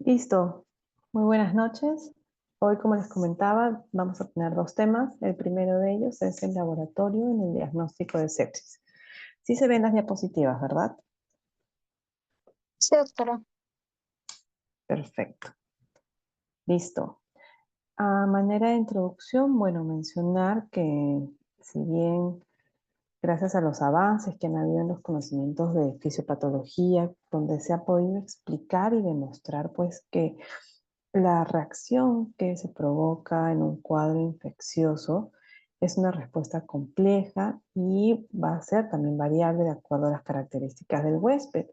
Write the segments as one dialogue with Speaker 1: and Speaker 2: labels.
Speaker 1: Listo. Muy buenas noches. Hoy, como les comentaba, vamos a tener dos temas. El primero de ellos es el laboratorio en el diagnóstico de sepsis. Sí se ven las diapositivas, ¿verdad?
Speaker 2: Sí, doctora.
Speaker 1: Perfecto. Listo. A manera de introducción, bueno, mencionar que si bien gracias a los avances que han habido en los conocimientos de fisiopatología, donde se ha podido explicar y demostrar pues que la reacción que se provoca en un cuadro infeccioso es una respuesta compleja y va a ser también variable de acuerdo a las características del huésped,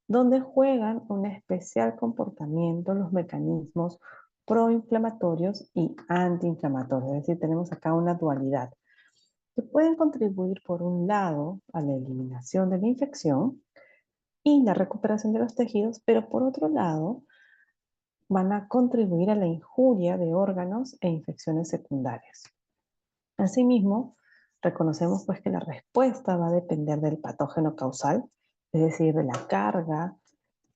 Speaker 1: donde juegan un especial comportamiento los mecanismos proinflamatorios y antiinflamatorios. Es decir, tenemos acá una dualidad que pueden contribuir por un lado a la eliminación de la infección y la recuperación de los tejidos, pero por otro lado van a contribuir a la injuria de órganos e infecciones secundarias. Asimismo, reconocemos pues que la respuesta va a depender del patógeno causal, es decir, de la carga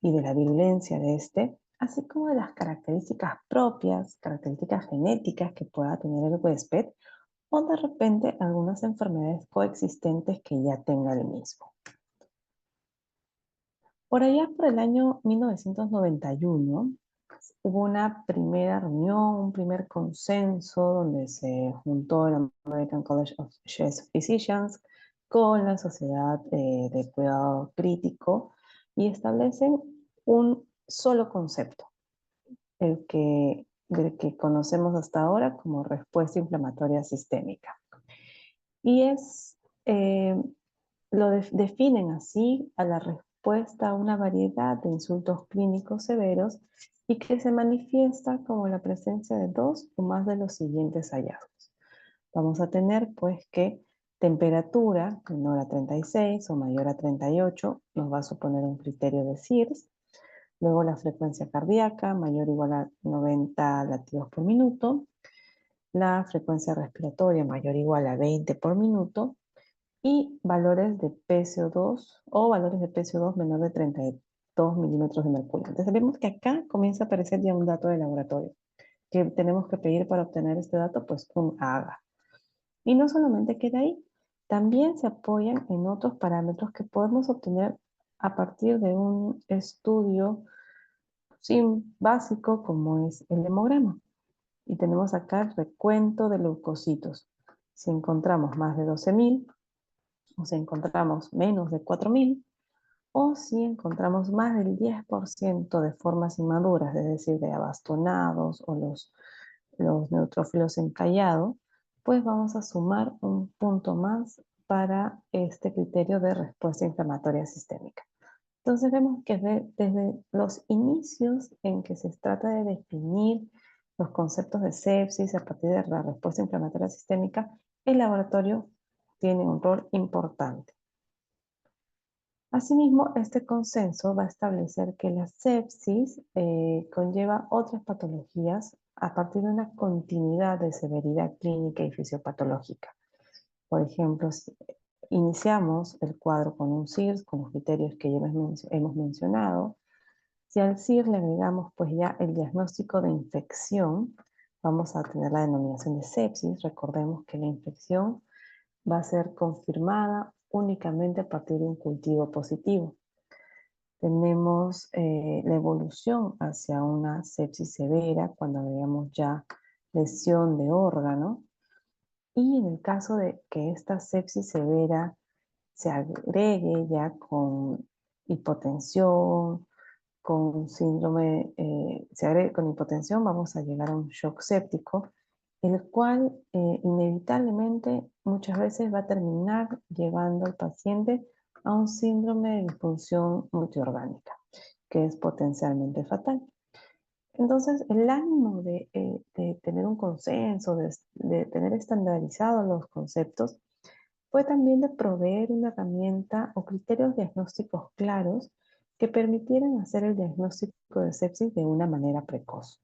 Speaker 1: y de la virulencia de este, así como de las características propias, características genéticas que pueda tener el huésped o de repente algunas enfermedades coexistentes que ya tenga el mismo. Por allá por el año 1991, hubo una primera reunión, un primer consenso donde se juntó el American College of Chest Physicians con la Sociedad de Cuidado Crítico y establecen un solo concepto, del que conocemos hasta ahora como respuesta inflamatoria sistémica. Y eh, definen así a la respuesta a una variedad de insultos clínicos severos y que se manifiesta como la presencia de dos o más de los siguientes hallazgos. Vamos a tener pues que temperatura menor a 36 o mayor a 38 nos va a suponer un criterio de SIRS. Luego la frecuencia cardíaca mayor o igual a 90 latidos por minuto. La frecuencia respiratoria mayor o igual a 20 por minuto y valores de PCO2 o valores de PCO2 menor de 32 milímetros de mercurio. Entonces vemos que acá comienza a aparecer ya un dato de laboratorio. Que tenemos que pedir para obtener este dato? Pues un AGA. Y no solamente queda ahí, también se apoyan en otros parámetros que podemos obtener a partir de un estudio básico como es el hemograma. Y tenemos acá el recuento de leucocitos. Si encontramos más de 12.000, o si encontramos menos de 4.000, o si encontramos más del 10% de formas inmaduras, es decir, de abastonados o los neutrófilos encallados, pues vamos a sumar un punto más para este criterio de respuesta inflamatoria sistémica. Entonces vemos que desde los inicios en que se trata de definir los conceptos de sepsis a partir de la respuesta inflamatoria sistémica, el laboratorio tiene un rol importante. Asimismo, este consenso va a establecer que la sepsis conlleva otras patologías a partir de una continuidad de severidad clínica y fisiopatológica. Por ejemplo, si iniciamos el cuadro con un SIRS, con los criterios que ya hemos mencionado. Si al SIR le agregamos pues ya el diagnóstico de infección, vamos a tener la denominación de sepsis. Recordemos que la infección va a ser confirmada únicamente a partir de un cultivo positivo. Tenemos la evolución hacia una sepsis severa cuando agregamos ya lesión de órgano. Y en el caso de que esta sepsis severa se agregue ya con hipotensión, con síndrome, se agregue con hipotensión, vamos a llegar a un shock séptico, el cual inevitablemente muchas veces va a terminar llevando al paciente a un síndrome de disfunción multiorgánica, que es potencialmente fatal. Entonces, el ánimo de tener un consenso, de tener estandarizados los conceptos, fue también de proveer una herramienta o criterios diagnósticos claros que permitieran hacer el diagnóstico de sepsis de una manera precoz.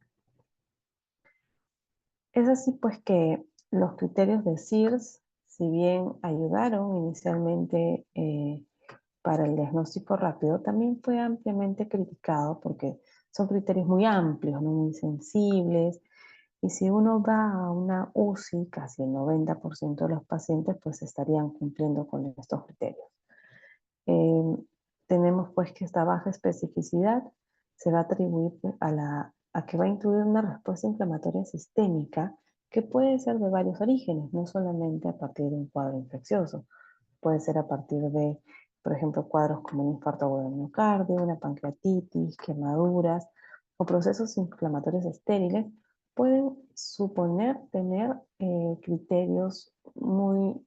Speaker 1: Es así pues que los criterios de SIRS, si bien ayudaron inicialmente para el diagnóstico rápido, también fue ampliamente criticado porque son criterios muy amplios, ¿no? Muy sensibles. Y si uno va a una UCI, casi el 90% de los pacientes pues estarían cumpliendo con estos criterios. Eh, Tenemos pues que esta baja especificidad se va a atribuir pues, a que va a incluir una respuesta inflamatoria sistémica que puede ser de varios orígenes, no solamente a partir de un cuadro infeccioso. Puede ser a partir de, por ejemplo, cuadros como un infarto agudo del miocardio, una pancreatitis, quemaduras o procesos inflamatorios estériles. Pueden suponer tener criterios muy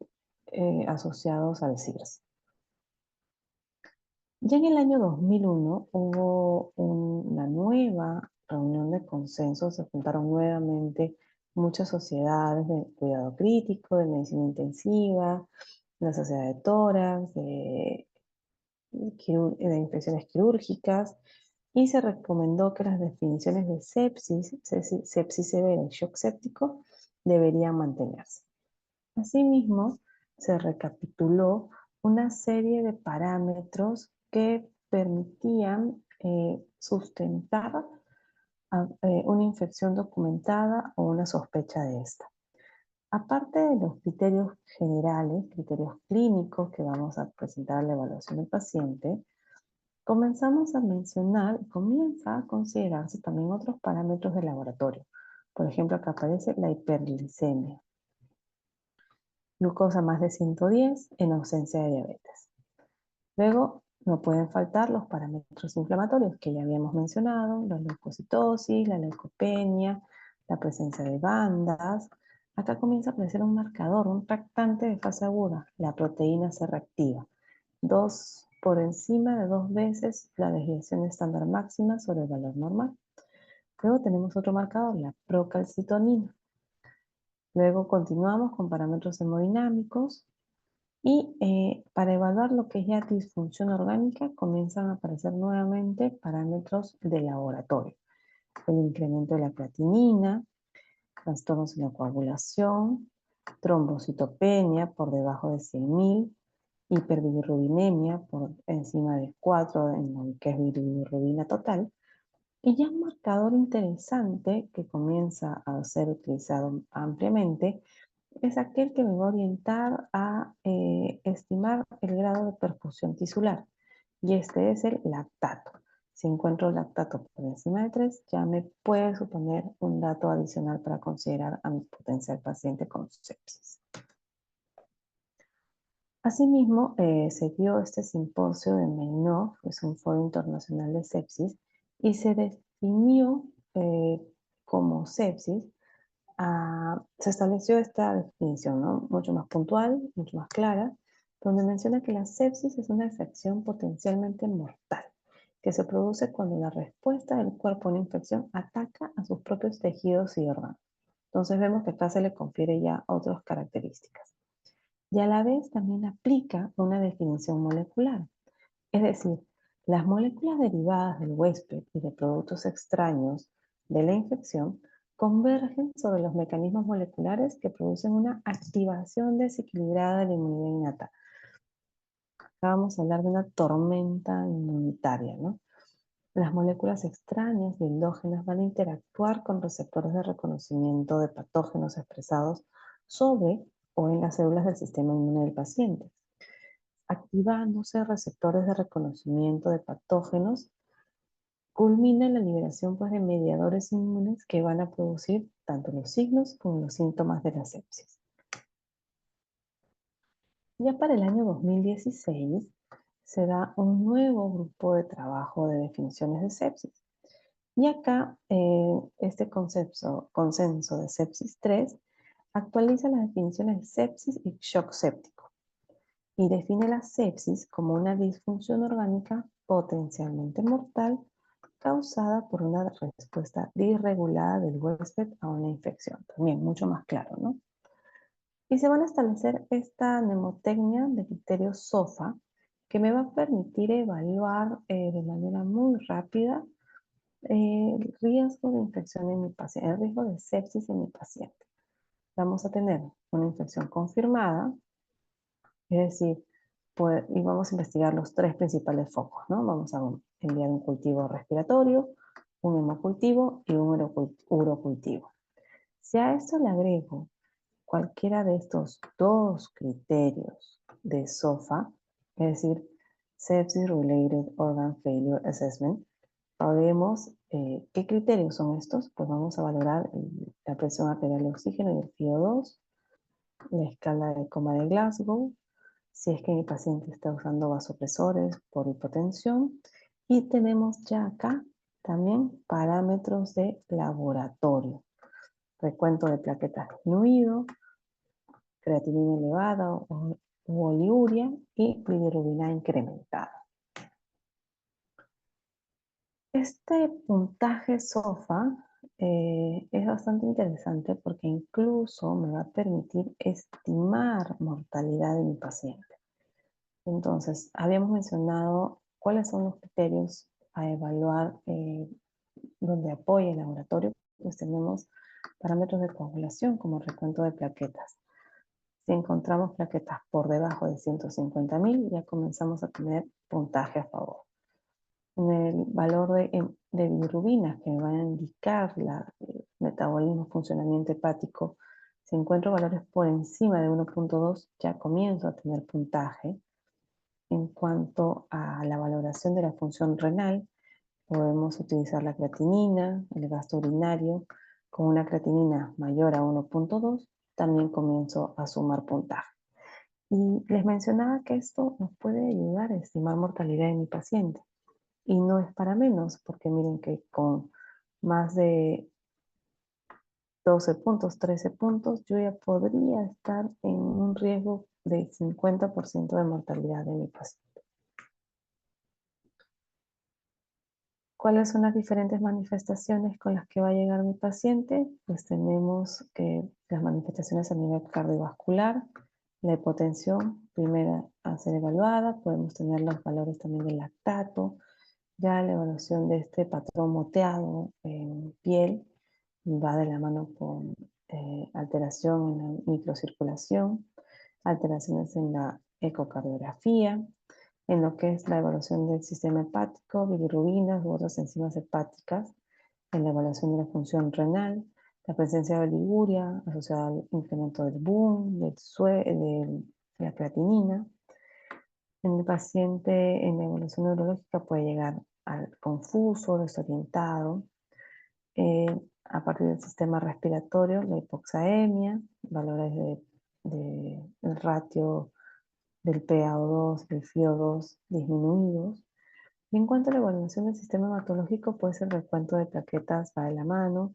Speaker 1: asociados al SIRS. Ya en el año 2001 hubo una nueva reunión de consenso, se juntaron nuevamente muchas sociedades de cuidado crítico, de medicina intensiva, la sociedad de tórax, de infecciones quirúrgicas, y se recomendó que las definiciones de sepsis severa y shock séptico deberían mantenerse. Asimismo, se recapituló una serie de parámetros que permitían sustentar una infección documentada o una sospecha de esta. Aparte de los criterios generales, criterios clínicos que vamos a presentar en la evaluación del paciente, comienza a considerarse también otros parámetros de laboratorio. Por ejemplo, acá aparece la hiperglicemia. Glucosa más de 110 en ausencia de diabetes. Luego, no pueden faltar los parámetros inflamatorios que ya habíamos mencionado, la leucocitosis, la leucopenia, la presencia de bandas. Acá comienza a aparecer un marcador, un tractante de fase aguda, la proteína C reactiva. Por encima de 2 veces la desviación estándar máxima sobre el valor normal. Luego tenemos otro marcador, la procalcitonina. Luego continuamos con parámetros hemodinámicos y para evaluar lo que es ya disfunción orgánica comienzan a aparecer nuevamente parámetros de laboratorio. El incremento de la creatinina, trastornos en la coagulación, trombocitopenia por debajo de 100.000, hiperbilirrubinemia por encima de 4 en lo que es bilirrubina total. Y ya un marcador interesante que comienza a ser utilizado ampliamente es aquel que me va a orientar a estimar el grado de perfusión tisular. Y este es el lactato. Si encuentro lactato por encima de 3, ya me puede suponer un dato adicional para considerar a mi potencial paciente con sepsis. Asimismo, se dio este simposio de MEINOF, que es un foro internacional de sepsis, y se definió como sepsis, se estableció esta definición, ¿no? Mucho más puntual, mucho más clara, donde menciona que la sepsis es una infección potencialmente mortal, que se produce cuando la respuesta del cuerpo a una infección ataca a sus propios tejidos y órganos. Entonces vemos que acá se le confiere ya otras características. Y a la vez también aplica una definición molecular. Es decir, las moléculas derivadas del huésped y de productos extraños de la infección convergen sobre los mecanismos moleculares que producen una activación desequilibrada de la inmunidad innata. Acá vamos a hablar de una tormenta inmunitaria, ¿no? Las moléculas extrañas y endógenas van a interactuar con receptores de reconocimiento de patógenos expresados sobre o en las células del sistema inmune del paciente. Activándose receptores de reconocimiento de patógenos, culmina en la liberación pues, de mediadores inmunes que van a producir tanto los signos como los síntomas de la sepsis. Ya para el año 2016 se da un nuevo grupo de trabajo de definiciones de sepsis. Y acá este consenso de sepsis 3 actualiza las definiciones de sepsis y shock séptico y define la sepsis como una disfunción orgánica potencialmente mortal causada por una respuesta disregulada del huésped a una infección. También mucho más claro, ¿no? Y se van a establecer esta mnemotecnia de criterios SOFA que me va a permitir evaluar de manera muy rápida el riesgo de infección en mi paciente, el riesgo de sepsis en mi paciente. Vamos a tener una infección confirmada, es decir, y vamos a investigar los 3 principales focos, ¿no? Vamos a enviar un cultivo respiratorio, un hemocultivo y un urocultivo. Si a esto le agrego cualquiera de estos dos criterios de SOFA, es decir, Sepsis Related Organ Failure Assessment, podemos, ¿qué criterios son estos? Pues vamos a valorar la presión arterial de oxígeno y el FiO2, la escala de coma de Glasgow, si es que mi paciente está usando vasopresores por hipotensión, y tenemos ya acá también parámetros de laboratorio, recuento de plaquetas disminuido, creatinina elevada o oliuria y bilirrubina incrementada. Este puntaje SOFA es bastante interesante porque incluso me va a permitir estimar mortalidad de mi paciente. Entonces, habíamos mencionado cuáles son los criterios a evaluar donde apoya el laboratorio. Pues tenemos parámetros de coagulación como recuento de plaquetas. Si encontramos plaquetas por debajo de 150.000, ya comenzamos a tener puntaje a favor. En el valor de bilirrubina, que me va a indicar el metabolismo, funcionamiento hepático, si encuentro valores por encima de 1.2, ya comienzo a tener puntaje. En cuanto a la valoración de la función renal, podemos utilizar la creatinina, el gasto urinario. Con una creatinina mayor a 1.2, también comienzo a sumar puntaje. Y les mencionaba que esto nos puede ayudar a estimar mortalidad en mi paciente. Y no es para menos, porque miren que con más de 12 puntos, 13 puntos, yo ya podría estar en un riesgo de 50% de mortalidad de mi paciente. ¿Cuáles son las diferentes manifestaciones con las que va a llegar mi paciente? Pues tenemos que las manifestaciones a nivel cardiovascular, la hipotensión primera a ser evaluada, podemos tener los valores también del lactato, ya la evaluación de este patrón moteado en piel va de la mano con alteración en la microcirculación, alteraciones en la ecocardiografía, en lo que es la evaluación del sistema hepático, bilirrubinas u otras enzimas hepáticas, en la evaluación de la función renal, la presencia de oliguria asociada al incremento del BUN, de la creatinina. En el paciente, en la evaluación neurológica puede llegar al confuso, desorientado, a partir del sistema respiratorio, la hipoxaemia, valores del ratio del PaO2, del FiO2 disminuidos. Y en cuanto a la evaluación del sistema hematológico, pues el recuento de plaquetas va de la mano,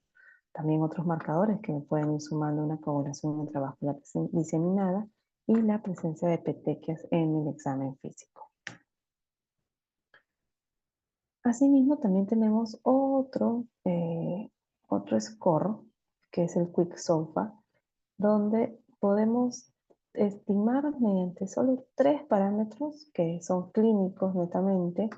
Speaker 1: también otros marcadores que pueden ir sumando una coagulación intravascular diseminada y la presencia de petequias en el examen físico. Asimismo, también tenemos otro score, que es el Quick SOFA, donde podemos estimar mediante solo 3 parámetros que son clínicos netamente: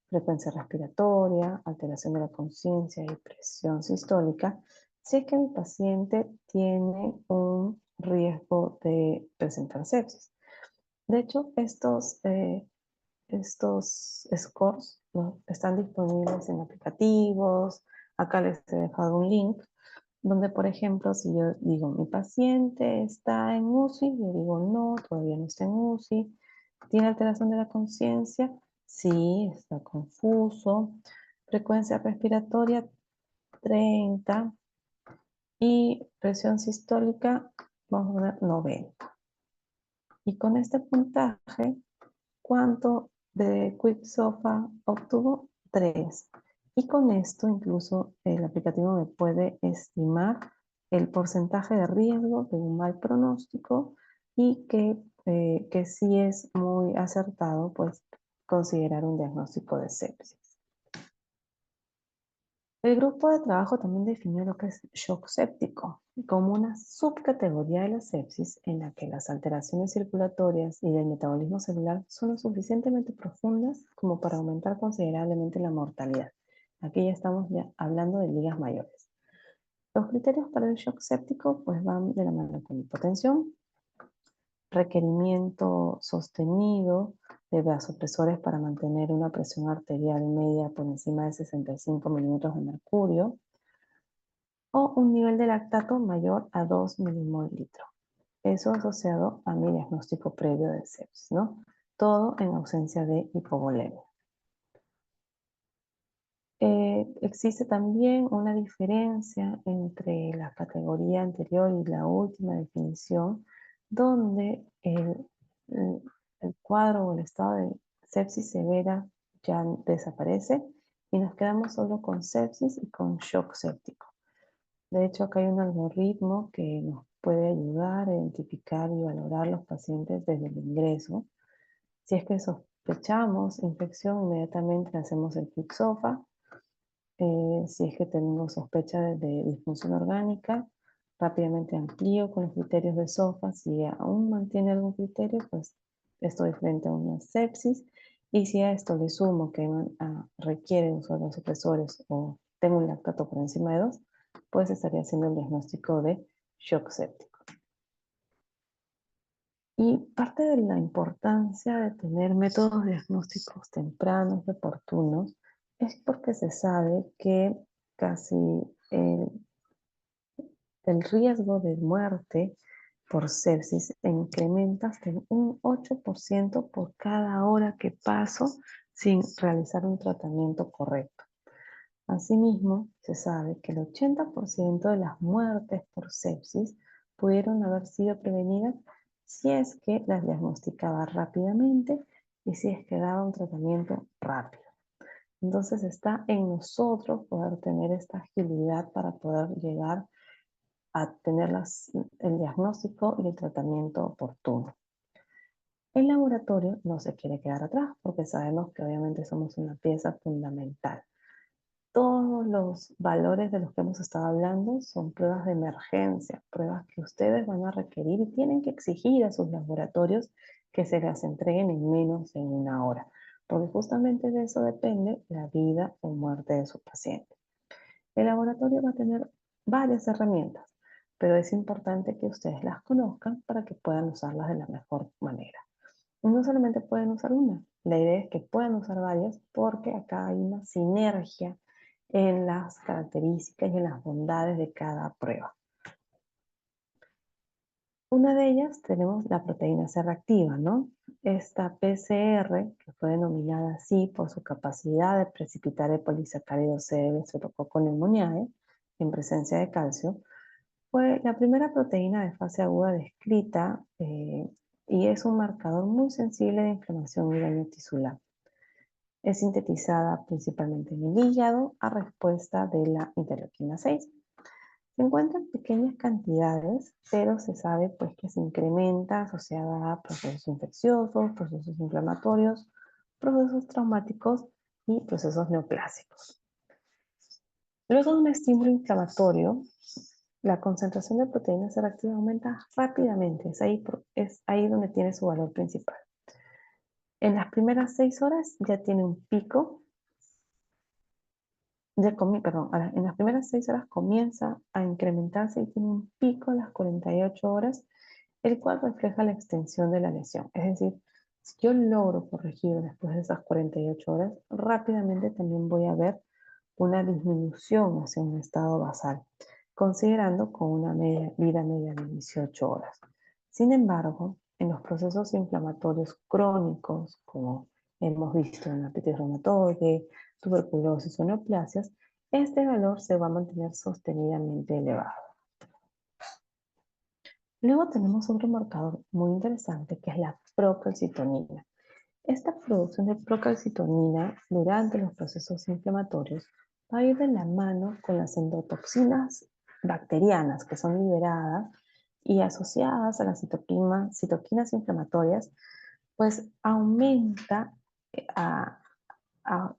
Speaker 1: frecuencia respiratoria, alteración de la conciencia y presión sistólica, si es que el paciente tiene un riesgo de presentar sepsis. De hecho, estos scores, ¿no?, están disponibles en aplicativos. Acá les he dejado un link donde, por ejemplo, si yo digo, mi paciente está en UCI, yo digo, no, todavía no está en UCI. ¿Tiene alteración de la conciencia? Sí, está confuso. Frecuencia respiratoria 30 y presión sistólica, vamos a poner 90. Y con este puntaje, ¿cuánto de Quick SOFA obtuvo? 3. Y con esto incluso el aplicativo me puede estimar el porcentaje de riesgo de un mal pronóstico y que sí es muy acertado, pues, considerar un diagnóstico de sepsis. El grupo de trabajo también definió lo que es shock séptico como una subcategoría de la sepsis en la que las alteraciones circulatorias y del metabolismo celular son lo suficientemente profundas como para aumentar considerablemente la mortalidad. Aquí ya estamos hablando de ligas mayores. Los criterios para el shock séptico pues van de la mano con hipotensión, requerimiento sostenido de vasopresores para mantener una presión arterial media por encima de 65 milímetros de mercurio, o un nivel de lactato mayor a 2 milimol litro. Eso asociado a mi diagnóstico previo de sepsis, ¿no? Todo en ausencia de hipovolemia. Existe también una diferencia entre la categoría anterior y la última definición, donde el cuadro o el estado de sepsis severa ya desaparece y nos quedamos solo con sepsis y con shock séptico. De hecho, acá hay un algoritmo que nos puede ayudar a identificar y valorar los pacientes desde el ingreso. Si es que sospechamos infección, inmediatamente hacemos el QIC-SOFA. Si es que tengo sospecha de disfunción orgánica, rápidamente amplío con los criterios de SOFA. Si aún mantiene algún criterio, pues estoy frente a una sepsis. Y si a esto le sumo que requiere usar los supresores o tengo un lactato por encima de 2, pues estaría haciendo el diagnóstico de shock séptico. Y parte de la importancia de tener métodos diagnósticos tempranos y oportunos es porque se sabe que casi el riesgo de muerte por sepsis incrementa hasta un 8% por cada hora que paso sin realizar un tratamiento correcto. Asimismo, se sabe que el 80% de las muertes por sepsis pudieron haber sido prevenidas si es que las diagnosticaba rápidamente y si es que daba un tratamiento rápido. Entonces está en nosotros poder tener esta agilidad para poder llegar a tener el diagnóstico y el tratamiento oportuno. El laboratorio no se quiere quedar atrás porque sabemos que obviamente somos una pieza fundamental. Todos los valores de los que hemos estado hablando son pruebas de emergencia, pruebas que ustedes van a requerir y tienen que exigir a sus laboratorios que se las entreguen en menos de una hora, porque justamente de eso depende la vida o muerte de su paciente. El laboratorio va a tener varias herramientas, pero es importante que ustedes las conozcan para que puedan usarlas de la mejor manera. Y no solamente pueden usar una, la idea es que puedan usar varias porque acá hay una sinergia en las características y en las bondades de cada prueba. Una de ellas tenemos la proteína C reactiva, ¿no? Esta PCR, que fue denominada así por su capacidad de precipitar el polisacárido C del Streptococcus pneumoniae en presencia de calcio, fue la primera proteína de fase aguda descrita y es un marcador muy sensible de inflamación y daño tisular. Es sintetizada principalmente en el hígado a respuesta de la interleuquina 6. Se encuentra en pequeñas cantidades, pero se sabe pues, que se incrementa asociada a procesos infecciosos, procesos inflamatorios, procesos traumáticos y procesos neoplásicos. Luego de un estímulo inflamatorio, la concentración de proteína C reactiva aumenta rápidamente. Es ahí donde tiene su valor principal. En las primeras 6 horas ya tiene un pico. En las primeras 6 horas comienza a incrementarse y tiene un pico a las 48 horas, el cual refleja la extensión de la lesión. Es decir, si yo logro corregir después de esas 48 horas, rápidamente también voy a ver una disminución hacia un estado basal, considerando con una vida media de 18 horas. Sin embargo, en los procesos inflamatorios crónicos, como hemos visto en artritis reumatoide, tuberculosis o neoplasias, este valor se va a mantener sostenidamente elevado. Luego tenemos otro marcador muy interesante que es la procalcitonina. Esta producción de procalcitonina durante los procesos inflamatorios va a ir de la mano con las endotoxinas bacterianas que son liberadas y asociadas a las citoquinas inflamatorias, pues aumenta a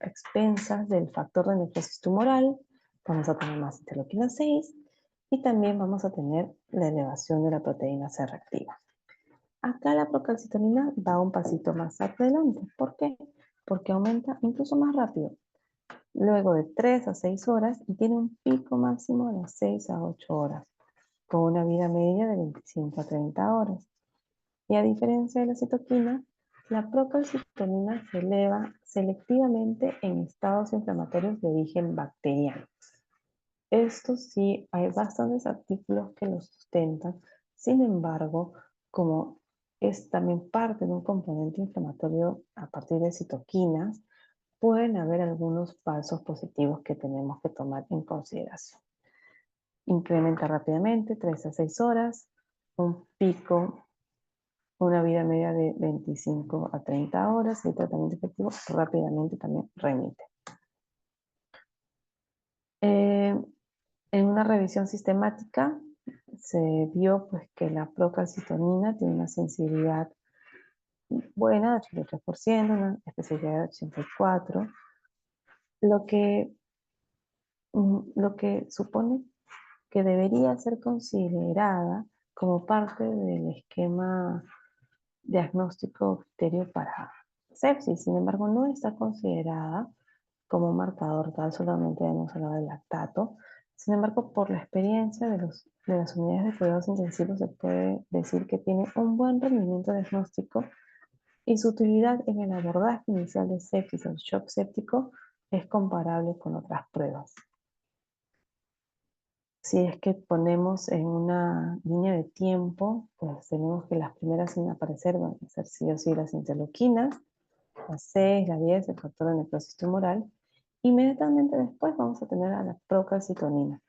Speaker 1: expensas del factor de necrosis tumoral. Vamos a tener más interleuquina 6 y también vamos a tener la elevación de la proteína C reactiva. Acá la procalcitonina da un pasito más adelante. ¿Por qué? Porque aumenta incluso más rápido. Luego de 3 a 6 horas y tiene un pico máximo de 6 a 8 horas, con una vida media de 25 a 30 horas. Y a diferencia de la citoquina, la procalcitonina se eleva selectivamente en estados inflamatorios de origen bacteriano. Esto sí, hay bastantes artículos que lo sustentan. Sin embargo, como es también parte de un componente inflamatorio a partir de citoquinas, pueden haber algunos falsos positivos que tenemos que tomar en consideración. Incrementa rápidamente, 3 a 6 horas, un pico, una vida media de 25 a 30 horas y el tratamiento efectivo rápidamente también remite. En una revisión sistemática se vio pues, que la procalcitonina tiene una sensibilidad buena, de 83%, una especificidad de 84%, lo que supone que debería ser considerada como parte del esquema diagnóstico criterio para sepsis. Sin embargo, no está considerada como marcador tal, solamente hemos hablado del lactato. Sin embargo, por la experiencia de las unidades de cuidados intensivos se puede decir que tiene un buen rendimiento diagnóstico y su utilidad en el abordaje inicial de sepsis o shock séptico es comparable con otras pruebas. Si es que ponemos en una línea de tiempo, pues tenemos que las primeras sin aparecer van a ser sí o sí las interleuquinas, la 6, la 10, el factor de necrosis tumoral. Inmediatamente después vamos a tener a la procalcitonina,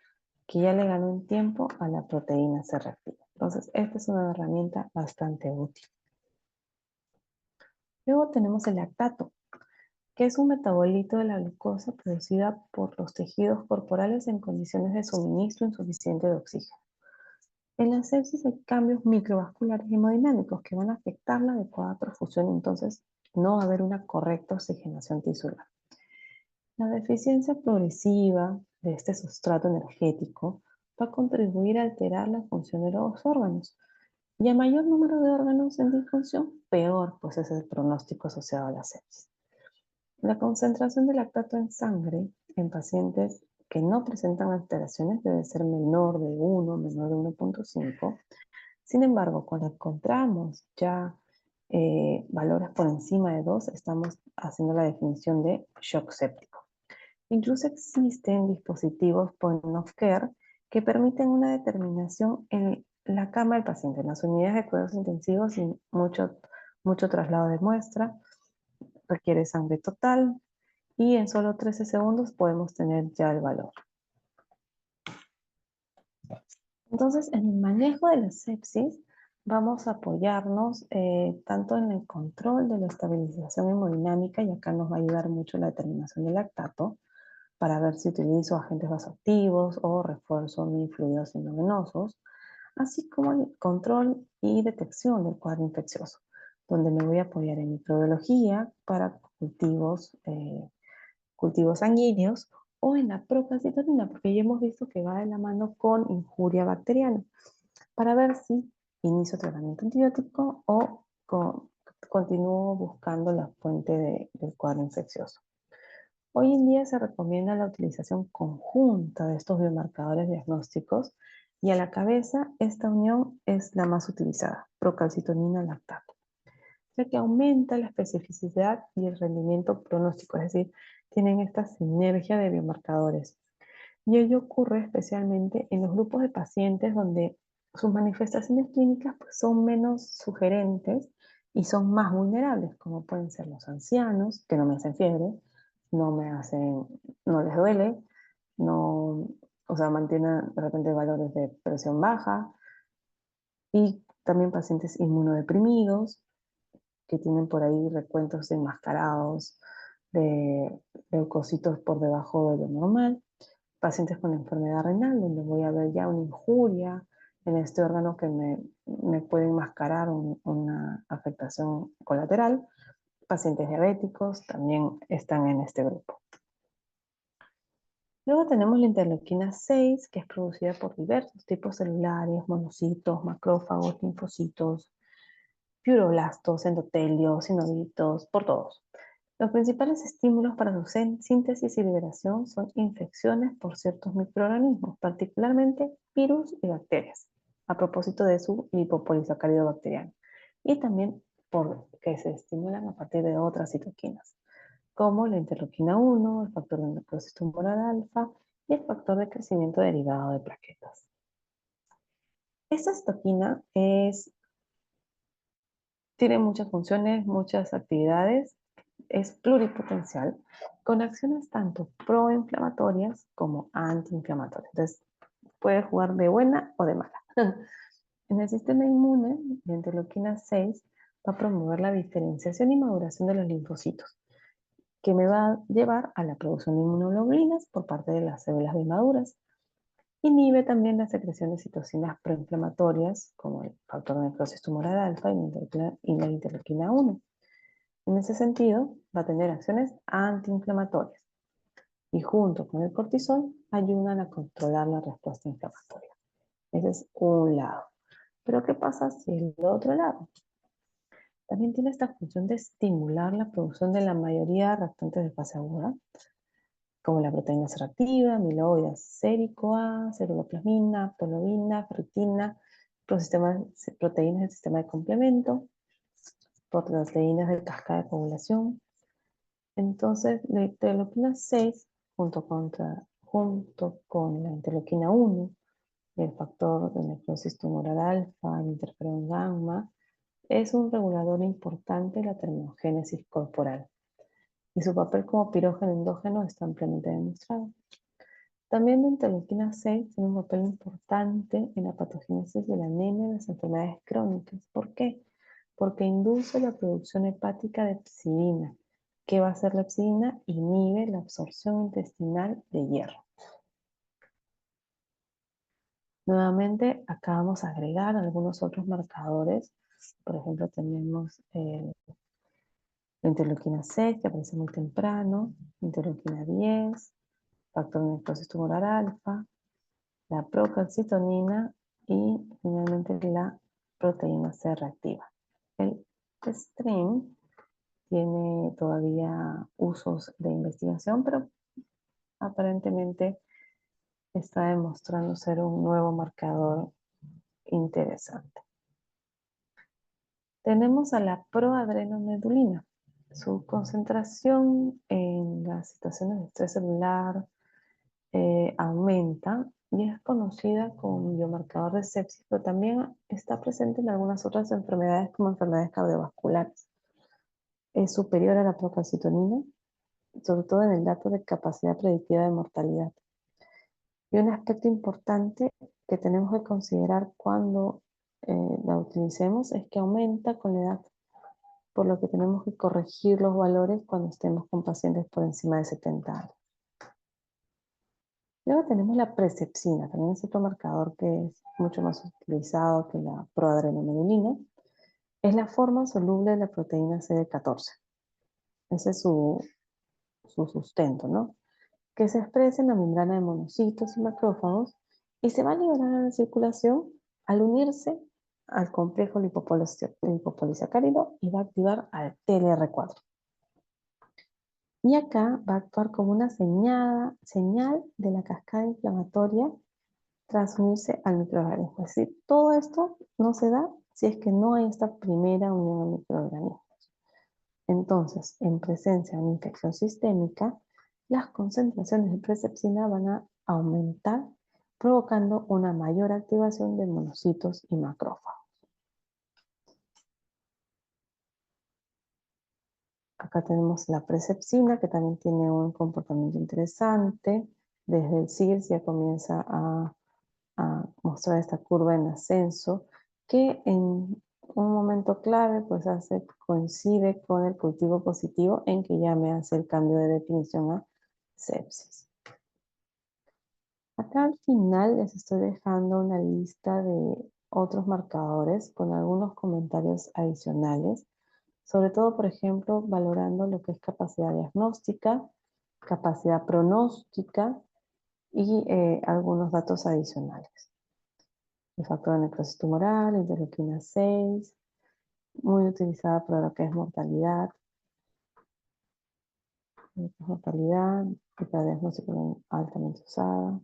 Speaker 1: que ya le ganó en tiempo a la proteína C reactiva. Entonces, esta es una herramienta bastante útil. Luego tenemos el lactato, que es un metabolito de la glucosa producida por los tejidos corporales en condiciones de suministro insuficiente de oxígeno. En la sepsis hay cambios microvasculares y hemodinámicos que van a afectar la adecuada perfusión, entonces no va a haber una correcta oxigenación tisular. La deficiencia progresiva de este sustrato energético va a contribuir a alterar la función de los órganos. Y a mayor número de órganos en disfunción, peor pues es el pronóstico asociado a la sepsis. La concentración de lactato en sangre en pacientes que no presentan alteraciones debe ser menor de 1, menor de 1.5. Sin embargo, cuando encontramos ya valores por encima de 2, estamos haciendo la definición de shock séptico. Incluso existen dispositivos point of care que permiten una determinación en la cama del paciente, en las unidades de cuidados intensivos y mucho traslado de muestra, requiere sangre total y en solo 13 segundos podemos tener ya el valor. Entonces, en el manejo de la sepsis, vamos a apoyarnos tanto en el control de la estabilización hemodinámica, y acá nos va a ayudar mucho la determinación del lactato, para ver si utilizo agentes vasoactivos o refuerzo mis fluidos endovenosos, así como el control y detección del cuadro infeccioso, donde me voy a apoyar en microbiología para cultivos sanguíneos o en la procalcitonina, porque ya hemos visto que va de la mano con injuria bacteriana, para ver si inicio tratamiento antibiótico o continúo buscando la fuente del cuadro infeccioso. Hoy en día se recomienda la utilización conjunta de estos biomarcadores diagnósticos y a la cabeza esta unión es la más utilizada, procalcitonina-lactato, ya que aumenta la especificidad y el rendimiento pronóstico, es decir, tienen esta sinergia de biomarcadores. Y ello ocurre especialmente en los grupos de pacientes donde sus manifestaciones clínicas pues, son menos sugerentes y son más vulnerables, como pueden ser los ancianos, que no me hacen fiebre, no les duele, mantienen de repente valores de presión baja, y también pacientes inmunodeprimidos, que tienen por ahí recuentos enmascarados de leucocitos por debajo de lo normal, pacientes con enfermedad renal, donde voy a ver ya una injuria en este órgano que me puede enmascarar una afectación colateral. Pacientes diabéticos también están en este grupo. Luego tenemos la interleuquina 6, que es producida por diversos tipos celulares, monocitos, macrófagos, linfocitos, fibroblastos, endotelios, sinovitos, por todos. Los principales estímulos para su síntesis y liberación son infecciones por ciertos microorganismos, particularmente virus y bacterias, a propósito de su lipopolisacárido bacteriano, y también que se estimulan a partir de otras citoquinas, como la interleuquina 1, el factor de necrosis tumoral alfa y el factor de crecimiento derivado de plaquetas. Esta citoquina tiene muchas funciones, muchas actividades, es pluripotencial, con acciones tanto proinflamatorias como antiinflamatorias. Entonces, puede jugar de buena o de mala. En el sistema inmune, la interleuquina 6 va a promover la diferenciación y maduración de los linfocitos, que me va a llevar a la producción de inmunoglobulinas por parte de las células B maduras. Inhibe también la secreción de citocinas proinflamatorias, como el factor de necrosis tumoral alfa y la interleuquina 1. En ese sentido, va a tener acciones antiinflamatorias y junto con el cortisol ayudan a controlar la respuesta inflamatoria. Ese es un lado. Pero ¿qué pasa si el otro lado? También tiene esta función de estimular la producción de la mayoría de reactantes de fase aguda, como la proteína C reactiva, amiloide sérico-A, ceruloplasmina, apolobina, ferritina, proteínas del sistema de complemento, proteínas de cascada de coagulación. Entonces, la interleuquina 6, junto con la interleuquina 1, y el factor de necrosis tumoral alfa, el interferón gamma, es un regulador importante de la termogénesis corporal y su papel como pirógeno endógeno está ampliamente demostrado. También la interleuquina 6 tiene un papel importante en la patogénesis de la anemia y las enfermedades crónicas. ¿Por qué? Porque induce la producción hepática de psilina. ¿Qué va a hacer la psilina? Inhibe la absorción intestinal de hierro. Nuevamente, acá vamos a agregar algunos otros marcadores. Por ejemplo, tenemos la interleuquina 6, que aparece muy temprano, interleuquina 10, factor de necrosis tumoral alfa, la procalcitonina y finalmente la proteína C reactiva. El STRIM tiene todavía usos de investigación, pero aparentemente está demostrando ser un nuevo marcador interesante. Tenemos a la proadrenomedulina. Su concentración en las situaciones de estrés celular aumenta y es conocida como biomarcador de sepsis, pero también está presente en algunas otras enfermedades como enfermedades cardiovasculares. Es superior a la procalcitonina, sobre todo en el dato de capacidad predictiva de mortalidad. Y un aspecto importante que tenemos que considerar cuando la utilicemos es que aumenta con la edad, por lo que tenemos que corregir los valores cuando estemos con pacientes por encima de 70 años. Luego tenemos la presepsina, también es otro marcador que es mucho más utilizado que la proadrenomedulina. Es la forma soluble de la proteína CD14. Ese es su sustento, ¿no? Que se expresa en la membrana de monocitos y macrófagos y se va a liberar a la circulación al unirse al complejo lipopolisacárido y va a activar al TLR4. Y acá va a actuar como una señal de la cascada inflamatoria tras unirse al microorganismo. Es decir, todo esto no se da si es que no hay esta primera unión al microorganismo. Entonces, en presencia de una infección sistémica, las concentraciones de presepsina van a aumentar, provocando una mayor activación de monocitos y macrófagos. Acá tenemos la presepsina, que también tiene un comportamiento interesante. Desde el CIRS ya comienza a mostrar esta curva en ascenso, que en un momento clave pues coincide con el cultivo positivo en que ya me hace el cambio de definición a sepsis. Acá al final les estoy dejando una lista de otros marcadores con algunos comentarios adicionales, sobre todo, por ejemplo, valorando lo que es capacidad diagnóstica, capacidad pronóstica y algunos datos adicionales. El factor de necrosis tumoral, interleuquina 6, muy utilizada para lo que es mortalidad, y para diagnóstico altamente usada.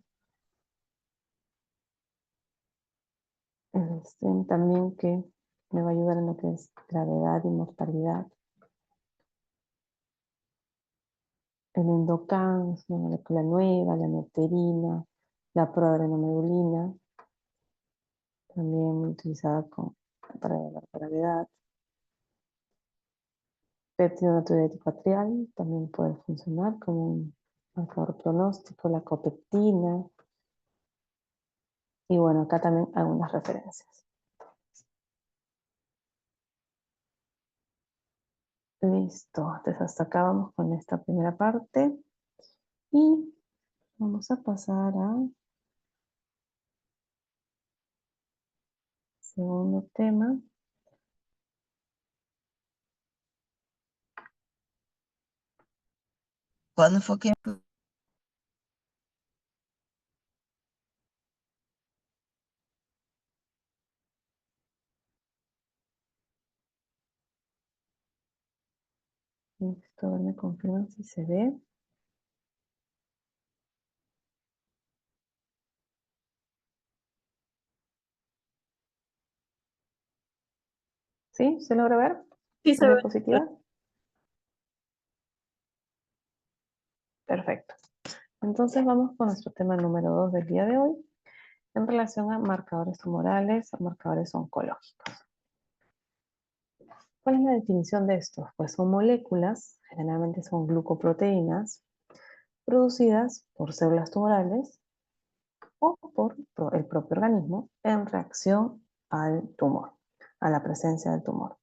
Speaker 1: El STEM también que Me va a ayudar en lo que es gravedad y mortalidad. El Endocan es una molécula nueva, la nepterina, la proadrenomedulina, también muy utilizada para la gravedad. Péptido natriurético atrial también puede funcionar como un marcador pronóstico, la copectina. Y bueno, acá también algunas referencias. Listo, entonces hasta acá vamos con esta primera parte. Y vamos a pasar a segundo tema.
Speaker 3: ¿Cuándo fue que
Speaker 1: Listo, a ver, me confirman si se ve. ¿Sí? ¿Se logra ver
Speaker 2: Sí,
Speaker 1: la
Speaker 2: se ve.
Speaker 1: diapositiva? Perfecto. Entonces vamos con nuestro tema número 2 del día de hoy, en relación a marcadores tumorales o marcadores oncológicos. ¿Cuál es la definición de estos? Pues son moléculas, generalmente son glucoproteínas, producidas por células tumorales o por el propio organismo en reacción al tumor, a la presencia del tumor,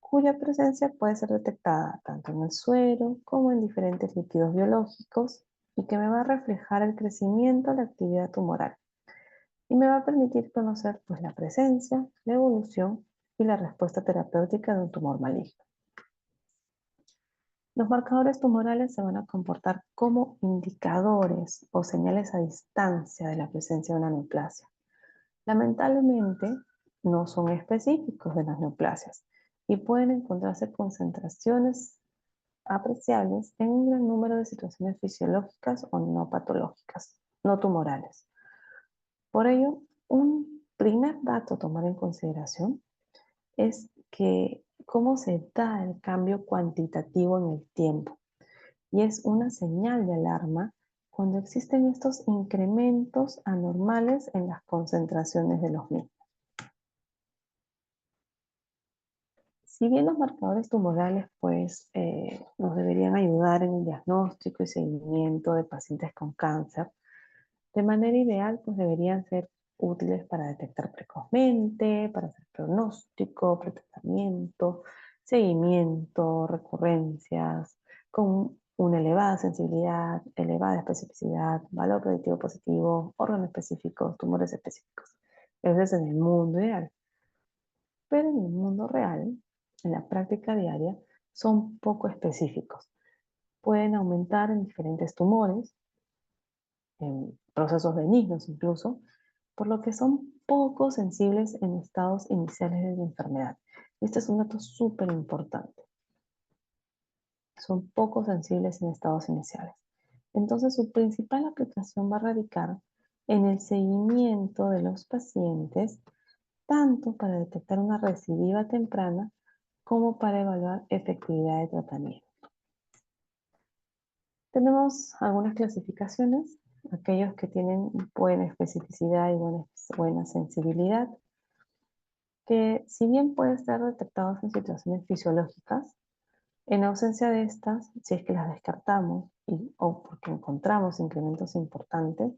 Speaker 1: cuya presencia puede ser detectada tanto en el suero como en diferentes lípidos biológicos y que me va a reflejar el crecimiento de la actividad tumoral y me va a permitir conocer pues, la presencia, la evolución y la respuesta terapéutica de un tumor maligno. Los marcadores tumorales se van a comportar como indicadores o señales a distancia de la presencia de una neoplasia. Lamentablemente, no son específicos de las neoplasias y pueden encontrarse concentraciones apreciables en un gran número de situaciones fisiológicas o no patológicas, no tumorales. Por ello, un primer dato a tomar en consideración es que cómo se da el cambio cuantitativo en el tiempo. Y es una señal de alarma cuando existen estos incrementos anormales en las concentraciones de los mismos. Si bien los marcadores tumorales pues, nos deberían ayudar en el diagnóstico y seguimiento de pacientes con cáncer, de manera ideal pues deberían ser útiles para detectar precozmente, para hacer pronóstico, pretratamiento, seguimiento, recurrencias, con una elevada sensibilidad, elevada especificidad, valor predictivo positivo, órganos específicos, tumores específicos. Ese es en el mundo ideal. Pero en el mundo real, en la práctica diaria, son poco específicos. Pueden aumentar en diferentes tumores, en procesos benignos incluso, por lo que son poco sensibles en estados iniciales de la enfermedad. Este es un dato súper importante. Son poco sensibles en estados iniciales. Entonces, su principal aplicación va a radicar en el seguimiento de los pacientes, tanto para detectar una recidiva temprana como para evaluar efectividad de tratamiento. Tenemos algunas clasificaciones, aquellos que tienen buena especificidad y buena sensibilidad, que si bien pueden estar detectados en situaciones fisiológicas, en ausencia de estas, si es que las descartamos o porque encontramos incrementos importantes,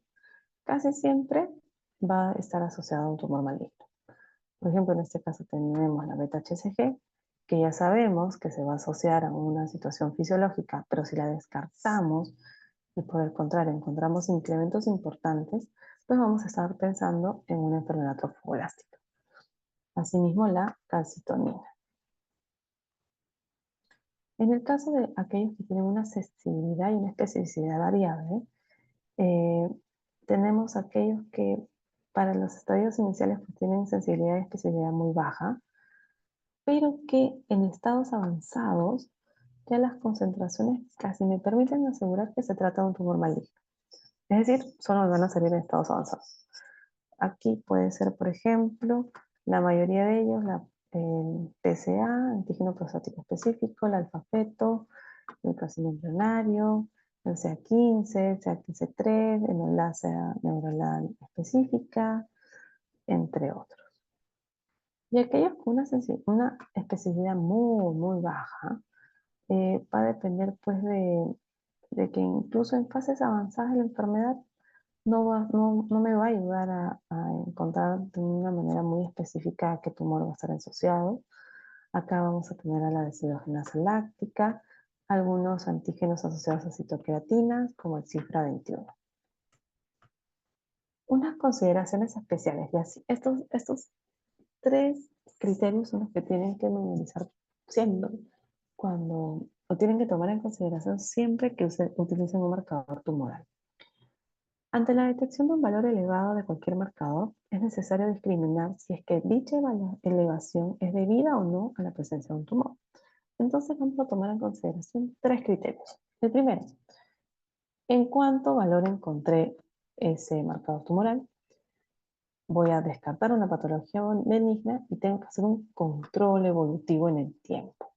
Speaker 1: casi siempre va a estar asociado a un tumor maligno. Por ejemplo, en este caso tenemos la beta-HCG, que ya sabemos que se va a asociar a una situación fisiológica, pero si la descartamos y por el contrario encontramos incrementos importantes, pues vamos a estar pensando en una enfermedad trofoblástica. Asimismo, la calcitonina. En el caso de aquellos que tienen una sensibilidad y una especificidad variable, eh, tenemos aquellos que para los estadios iniciales pues, tienen sensibilidad y especificidad muy baja, pero que en estados avanzados ya las concentraciones casi me permiten asegurar que se trata de un tumor maligno. Es decir, solo van a salir en estados avanzados. Aquí puede ser, por ejemplo, La mayoría de ellos, el PSA, antígeno prostático específico, el alfa-feto, el carcinoma embrionario, el CA15, el CA15-3, el neoplasia neuronal específica, entre otros. Y aquellos con una especificidad muy, muy baja, va a depender pues de que incluso en fases avanzadas de la enfermedad no me va a ayudar a encontrar de una manera muy específica a qué tumor va a estar asociado. Acá vamos a tener a la deshidrogenasa láctica, algunos antígenos asociados a citoqueratinas, como el cifra 21. Unas consideraciones especiales, y así, estos tres criterios son los que tienen que memorizar siempre o tienen que tomar en consideración siempre que utilicen un marcador tumoral. Ante la detección de un valor elevado de cualquier marcador, es necesario discriminar si es que dicha elevación es debida o no a la presencia de un tumor. Entonces vamos a tomar en consideración tres criterios. El primero, en cuánto valor encontré ese marcador tumoral. Voy a descartar una patología benigna y tengo que hacer un control evolutivo en el tiempo.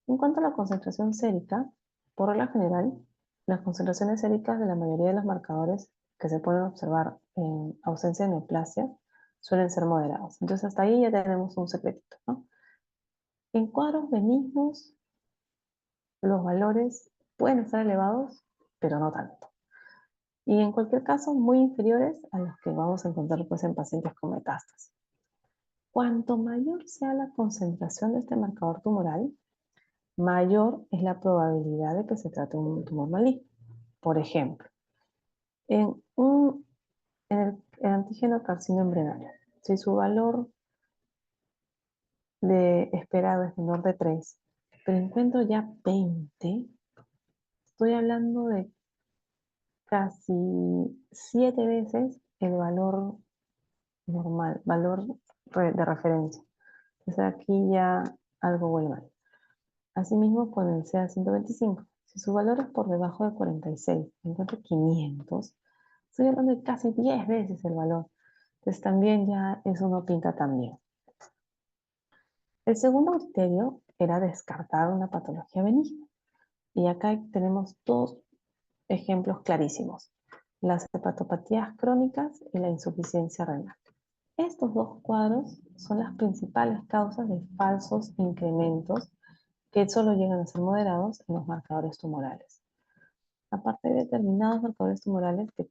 Speaker 1: En cuanto a la concentración sérica, por regla general, las concentraciones séricas de la mayoría de los marcadores que se pueden observar en ausencia de neoplasia suelen ser moderados. Entonces hasta ahí ya tenemos un secretito, ¿no? En cuadros benignos, los valores pueden estar elevados, pero no tanto. Y en cualquier caso, muy inferiores a los que vamos a encontrar pues, en pacientes con metástasis. Cuanto mayor sea la concentración de este marcador tumoral, mayor es la probabilidad de que se trate de un tumor maligno. Por ejemplo, en el antígeno carcinoma embrionario, si su valor de esperado es menor de 3, pero encuentro ya 20, estoy hablando de casi 7 veces el valor normal, valor de referencia. Entonces aquí ya algo huele mal. Asimismo con el CA125. Si su valor es por debajo de 46, encuentro 500, estoy hablando de casi 10 veces el valor. Entonces también ya eso no pinta tan bien. El segundo criterio era descartar una patología benigna. Y acá tenemos dos ejemplos clarísimos: las hepatopatías crónicas y la insuficiencia renal. Estos dos cuadros son las principales causas de falsos incrementos que solo llegan a ser moderados en los marcadores tumorales. Aparte de determinados marcadores tumorales que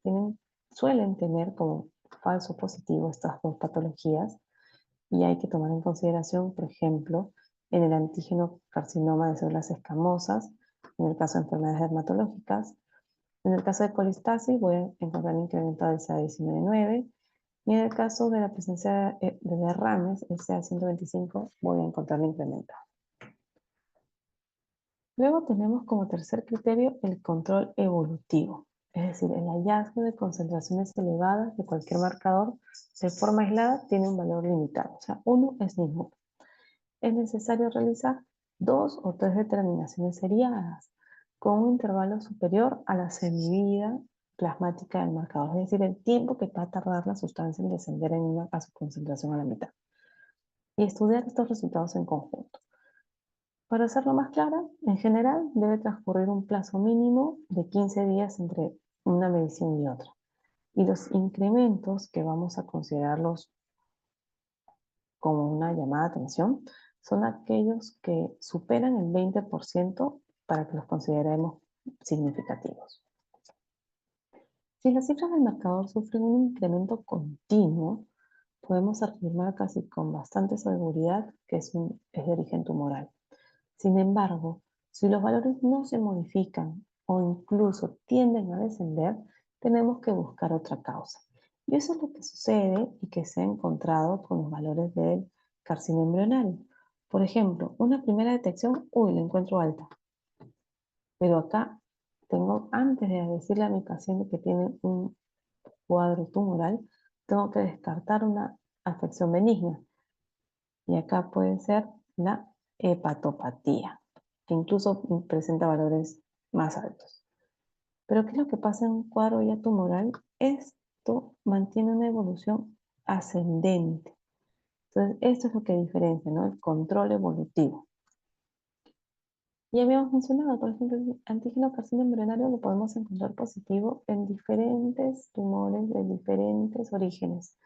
Speaker 1: suelen tener como falso positivo estas dos patologías, y hay que tomar en consideración, por ejemplo, en el antígeno carcinoma de células escamosas, en el caso de enfermedades dermatológicas. En el caso de colistasis voy a encontrar incrementado el CA19-9, y en el caso de la presencia de derrames, el CA125, voy a encontrar incrementado. Luego tenemos como tercer criterio el control evolutivo, es decir, el hallazgo de concentraciones elevadas de cualquier marcador de forma aislada tiene un valor limitado, o sea, uno es ninguno. Es necesario realizar 2 o 3 determinaciones seriadas con un intervalo superior a la semivida plasmática del marcador, es decir, el tiempo que va a tardar la sustancia en descender a su concentración a la mitad, y estudiar estos resultados en conjunto. Para hacerlo más clara, en general debe transcurrir un plazo mínimo de 15 días entre una medición y otra. Y los incrementos que vamos a considerarlos como una llamada de atención son aquellos que superan el 20% para que los consideremos significativos. Si las cifras del marcador sufren un incremento continuo, podemos afirmar casi con bastante seguridad que es de origen tumoral. Sin embargo, si los valores no se modifican o incluso tienden a descender, tenemos que buscar otra causa. Y eso es lo que sucede y que se ha encontrado con los valores del carcinoma embrionario. Por ejemplo, una primera detección, la encuentro alta. Pero acá antes de decirle a mi paciente que tiene un cuadro tumoral, tengo que descartar una afección benigna. Y acá puede ser la hepatopatía, que incluso presenta valores más altos. Pero ¿qué es lo que pasa en un cuadro ya tumoral? Esto mantiene una evolución ascendente. Entonces, esto es lo que diferencia, ¿no? El control evolutivo. Y habíamos mencionado, por ejemplo, el antígeno carcino embrionario lo podemos encontrar positivo en diferentes tumores de diferentes orígenes,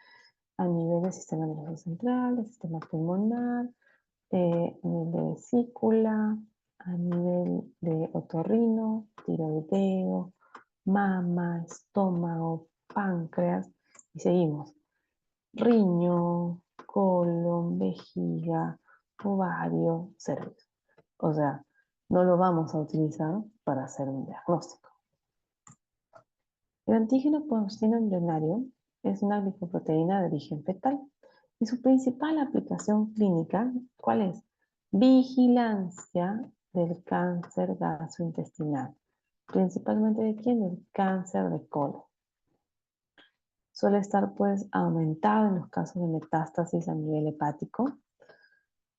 Speaker 1: a nivel del sistema nervioso central, del sistema pulmonar, a nivel de vesícula, a nivel de otorrino, tiroideo, mama, estómago, páncreas, y seguimos. Riñón, colon, vejiga, ovario, cervix. O sea, no lo vamos a utilizar para hacer un diagnóstico. El antígeno porcino embrionario es una glicoproteína de origen fetal y su principal aplicación clínica, ¿cuál es? Vigilancia del cáncer gastrointestinal, principalmente de quién? Del cáncer de colon. Suele estar pues aumentado en los casos de metástasis a nivel hepático.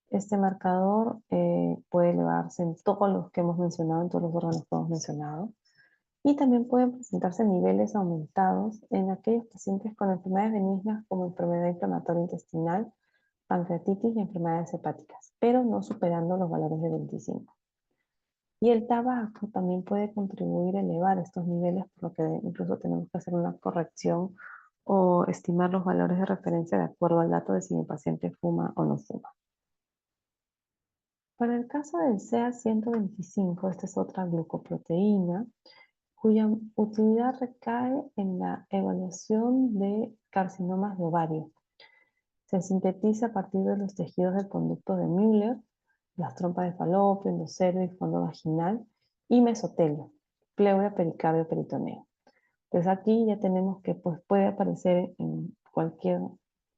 Speaker 1: Este marcador puede elevarse en todos los que hemos mencionado, en todos los órganos que hemos mencionado. Y también pueden presentarse niveles aumentados en aquellos pacientes con enfermedades benignas como enfermedad inflamatoria intestinal, pancreatitis y enfermedades hepáticas, pero no superando los valores de 25. Y el tabaco también puede contribuir a elevar estos niveles, por lo que incluso tenemos que hacer una corrección o estimar los valores de referencia de acuerdo al dato de si mi paciente fuma o no fuma. Para el caso del CA125, esta es otra glucoproteína, cuya utilidad recae en la evaluación de carcinomas de ovario. Se sintetiza a partir de los tejidos del conducto de Müller, las trompas de falopio, endocervix, fondo vaginal y mesotelio, pleura, pericardio, peritoneo. Entonces aquí ya tenemos que pues, puede aparecer en cualquier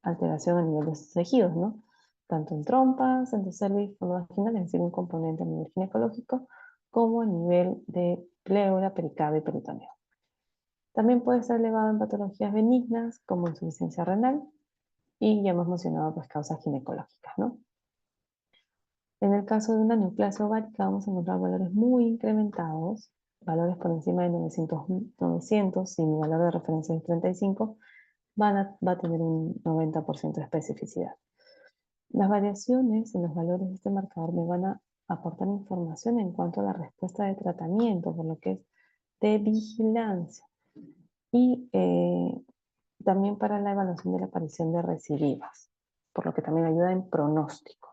Speaker 1: alteración a nivel de estos tejidos, ¿no? Tanto en trompas, endocervix, fondo vaginal, es decir, un componente a nivel ginecológico, como a nivel de pleura, pericardio y peritoneo. También puede estar elevado en patologías benignas como insuficiencia renal y ya hemos mencionado pues causas ginecológicas, ¿no? En el caso de una neoplasia ovárica vamos a encontrar valores muy incrementados, valores por encima de 900 si mi valor de referencia es 35, va a tener un 90% de especificidad. Las variaciones en los valores de este marcador me van a aportar información en cuanto a la respuesta de tratamiento, por lo que es de vigilancia. Y también para la evaluación de la aparición de recidivas, por lo que también ayuda en pronóstico.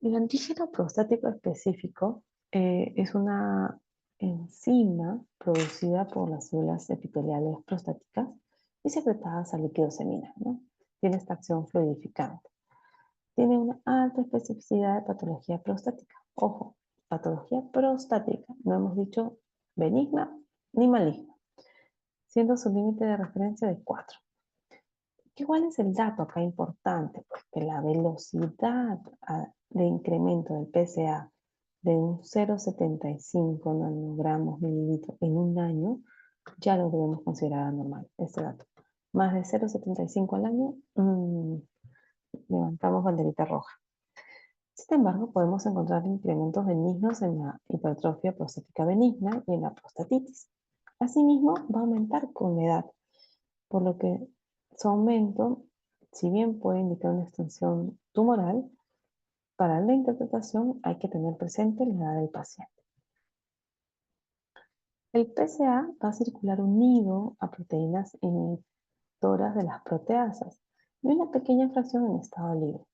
Speaker 1: El antígeno prostático específico es una enzima producida por las células epiteliales prostáticas y secretadas al líquido seminal, ¿no? Tiene esta acción fluidificante. Tiene una alta especificidad de patología prostática. Ojo, patología prostática, no hemos dicho benigna ni maligna, siendo su límite de referencia de 4. ¿Cuál es el dato acá importante? Pues que la velocidad de incremento del PSA de un 0,75 nanogramos mililitros en un año ya lo debemos considerar anormal, este dato. Más de 0,75 al año, levantamos banderita roja. Sin embargo, podemos encontrar incrementos benignos en la hipertrofia prostática benigna y en la prostatitis. Asimismo, va a aumentar con la edad, por lo que su aumento, si bien puede indicar una extensión tumoral, para la interpretación hay que tener presente la edad del paciente. El PSA va a circular unido a proteínas inhibitoras de las proteasas y una pequeña fracción en estado libre.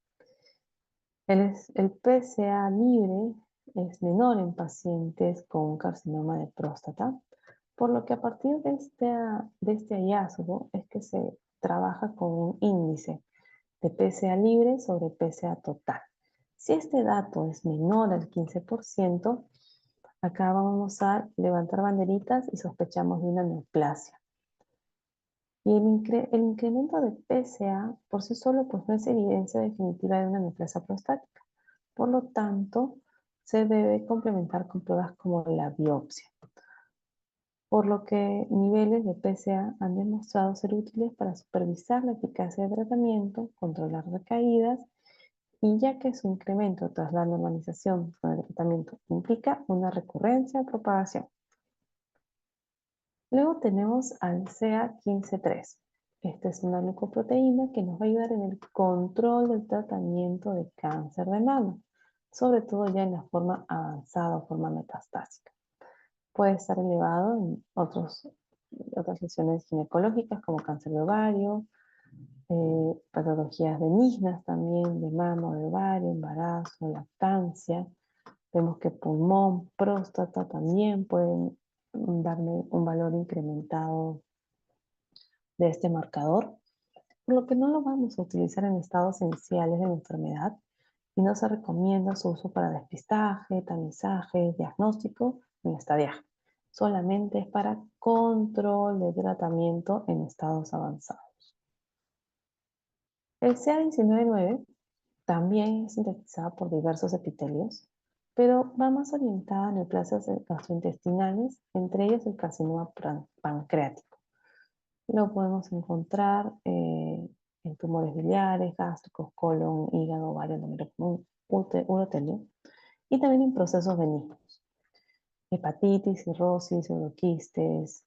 Speaker 1: El PSA libre es menor en pacientes con carcinoma de próstata, por lo que a partir de este hallazgo es que se trabaja con un índice de PSA libre sobre PSA total. Si este dato es menor al 15%, acá vamos a levantar banderitas y sospechamos de una neoplasia. Y el incremento de PSA por sí solo pues no es evidencia definitiva de una neoplasia prostática. Por lo tanto, se debe complementar con pruebas como la biopsia. Por lo que niveles de PSA han demostrado ser útiles para supervisar la eficacia del tratamiento, controlar recaídas, y ya que su incremento tras la normalización con el tratamiento implica una recurrencia o propagación. Luego tenemos al CA15-3, Esta es una glucoproteína que nos va a ayudar en el control del tratamiento de cáncer de mama, sobre todo ya en la forma avanzada o forma metastásica. Puede estar elevado en otras lesiones ginecológicas como cáncer de ovario, patologías benignas también de mama o de ovario, embarazo, lactancia. Vemos que pulmón, próstata también pueden darme un valor incrementado de este marcador, por lo que no lo vamos a utilizar en estados iniciales de la enfermedad y no se recomienda su uso para despistaje, tamizaje, diagnóstico ni estadiaje. Solamente es para control de tratamiento en estados avanzados. El CA199 también es sintetizado por diversos epitelios, pero va más orientada a neoplasias gastrointestinales, entre ellas el carcinoma pancreático. Lo podemos encontrar en tumores biliares, gástricos, colon, hígado, ovario, endometrio común, urotelio, y también en procesos benignos. Hepatitis, cirrosis, pseudoquistes,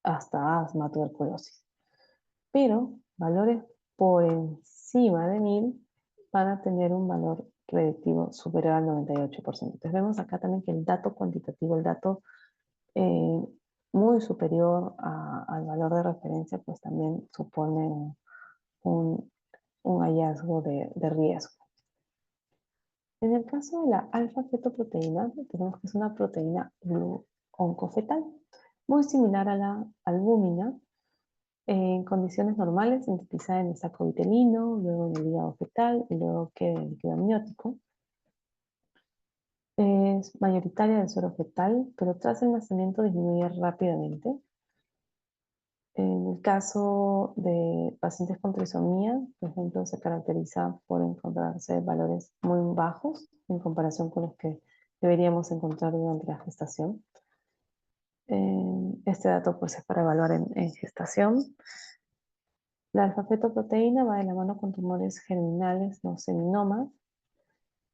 Speaker 1: hasta asma, tuberculosis. Pero valores por encima de 1000 van a tener un valor predictivo superior al 98%. Entonces vemos acá también que el dato cuantitativo, el dato eh, muy superior al valor de referencia, pues también supone un hallazgo de riesgo. En el caso de la alfa-fetoproteína, tenemos que es una proteína oncofetal, muy similar a la albúmina, en condiciones normales, sintetizada en el saco vitelino, luego en el hígado fetal y luego queda en el líquido amniótico. Es mayoritaria del suero fetal, pero tras el nacimiento disminuye rápidamente. En el caso de pacientes con trisomía, por ejemplo, se caracteriza por encontrarse valores muy bajos en comparación con los que deberíamos encontrar durante la gestación. Este dato pues, es para evaluar en gestación. La alfa-fetoproteína va de la mano con tumores germinales, no seminomas,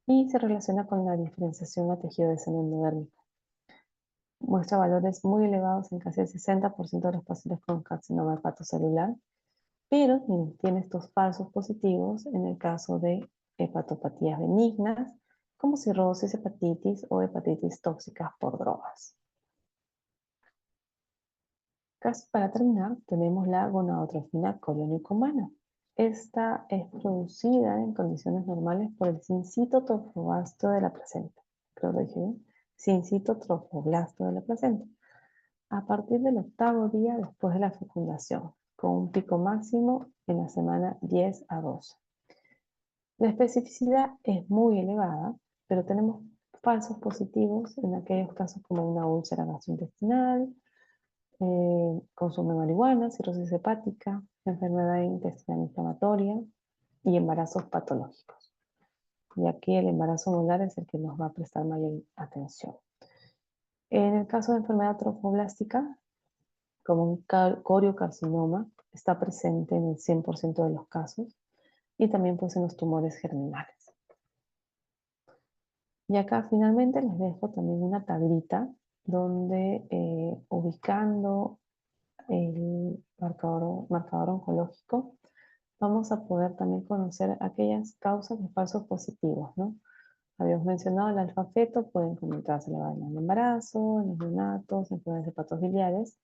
Speaker 1: y se relaciona con la diferenciación a tejido de seno endodérmico. Muestra valores muy elevados en casi el 60% de los pacientes con carcinoma hepatocelular, pero tiene estos falsos positivos en el caso de hepatopatías benignas, como cirrosis, hepatitis o hepatitis tóxicas por drogas. Para terminar, tenemos la gonadotrofina coriónica humana. Esta es producida en condiciones normales por el sincito trofoblasto de la placenta. Creo que lo dije bien. Sincito trofoblasto de la placenta. A partir del 8º día después de la fecundación, con un pico máximo en la semana 10 a 12. La especificidad es muy elevada, pero tenemos falsos positivos en aquellos casos como una úlcera gastrointestinal, consumo de marihuana, cirrosis hepática, enfermedad intestinal inflamatoria y embarazos patológicos. Y aquí el embarazo molar es el que nos va a prestar mayor atención. En el caso de enfermedad trofoblástica, como un coriocarcinoma, está presente en el 100% de los casos y también pues, en los tumores germinales. Y acá finalmente les dejo también una tablita donde ubicando el marcador oncológico, vamos a poder también conocer aquellas causas de falsos positivos, ¿no? Habíamos mencionado el alfa-feto, puede encontrarse en el embarazo, en los neonatos, en enfermedades hepatofiliares,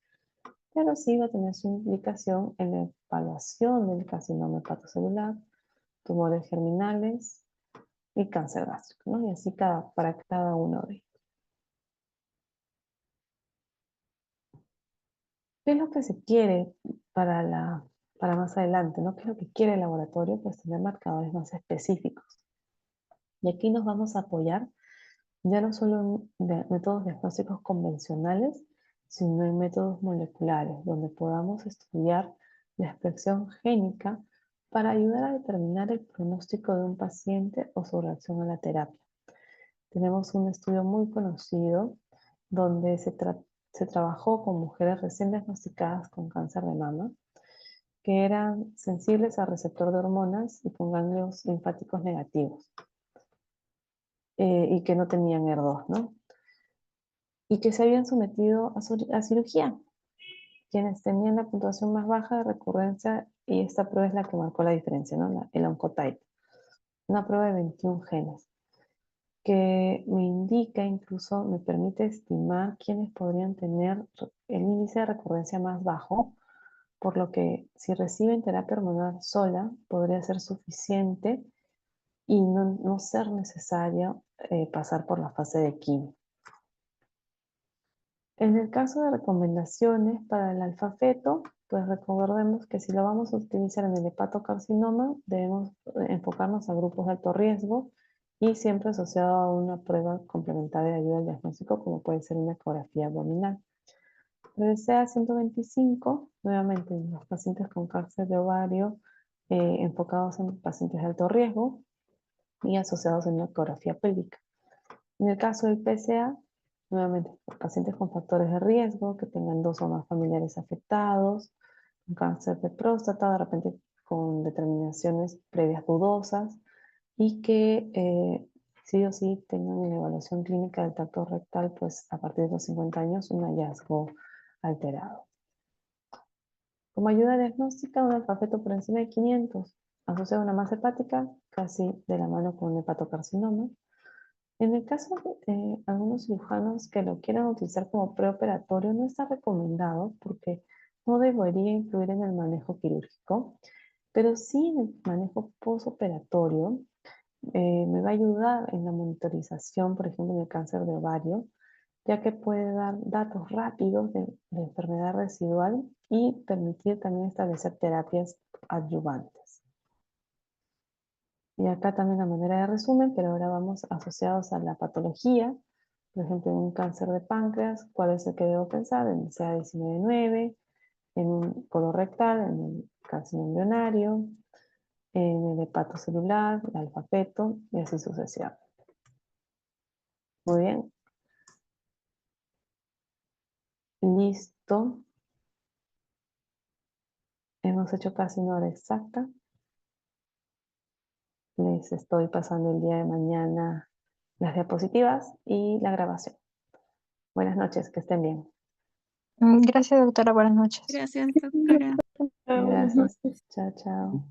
Speaker 1: pero sí va a tener su implicación en la evaluación del carcinoma hepatocelular, tumores germinales y cáncer gástrico, ¿no? Y así para cada uno de ellos. ¿Qué es lo que se quiere para más adelante, ¿no? ¿Qué es lo que quiere el laboratorio? Pues tener marcadores más específicos. Y aquí nos vamos a apoyar ya no solo en métodos diagnósticos convencionales, sino en métodos moleculares, donde podamos estudiar la expresión génica para ayudar a determinar el pronóstico de un paciente o su reacción a la terapia. Tenemos un estudio muy conocido donde se trabajó con mujeres recién diagnosticadas con cáncer de mama, que eran sensibles al receptor de hormonas y con ganglios linfáticos negativos, y que no tenían ER2, ¿no? Y que se habían sometido a cirugía. quienes tenían la puntuación más baja de recurrencia, y esta prueba es la que marcó la diferencia, ¿no? El Oncotype. Una prueba de 21 genes, que me indica, incluso me permite estimar quiénes podrían tener el índice de recurrencia más bajo, por lo que si reciben terapia hormonal sola, podría ser suficiente y no ser necesario pasar por la fase de quimio. En el caso de recomendaciones para el alfa-feto, pues recordemos que si lo vamos a utilizar en el hepatocarcinoma, debemos enfocarnos a grupos de alto riesgo y siempre asociado a una prueba complementaria de ayuda al diagnóstico, como puede ser una ecografía abdominal. PSA 125, nuevamente en los pacientes con cáncer de ovario, enfocados en pacientes de alto riesgo y asociados a una ecografía pélvica. En el caso del PSA, nuevamente, pacientes con factores de riesgo, que tengan 2 o más familiares afectados, con cáncer de próstata, de repente con determinaciones previas dudosas, y que sí o sí tengan en la evaluación clínica del tracto rectal, pues a partir de los 50 años, un hallazgo alterado. Como ayuda diagnóstica, un alfa-feto por encima de 500, asociado a una masa hepática, casi de la mano con un hepatocarcinoma. En el caso de algunos cirujanos que lo quieran utilizar como preoperatorio, no está recomendado porque no debería influir en el manejo quirúrgico, pero sí en el manejo postoperatorio. Me va a ayudar en la monitorización, por ejemplo, en el cáncer de ovario, ya que puede dar datos rápidos de enfermedad residual y permitir también establecer terapias adyuvantes. Y acá también la manera de resumen, pero ahora vamos asociados a la patología. Por ejemplo, en un cáncer de páncreas, ¿cuál es el que debo pensar? En el CA19-9, en un colorectal, en el carcinoma embrionario, en el hepatocelular, el alfa-feto y así sucesivamente. Muy bien. Listo. Hemos hecho casi una hora exacta. Les estoy pasando el día de mañana las diapositivas y la grabación. Buenas noches, que estén bien.
Speaker 2: Gracias, doctora. Buenas noches.
Speaker 3: Gracias, doctora.
Speaker 1: Gracias. Chao, chao.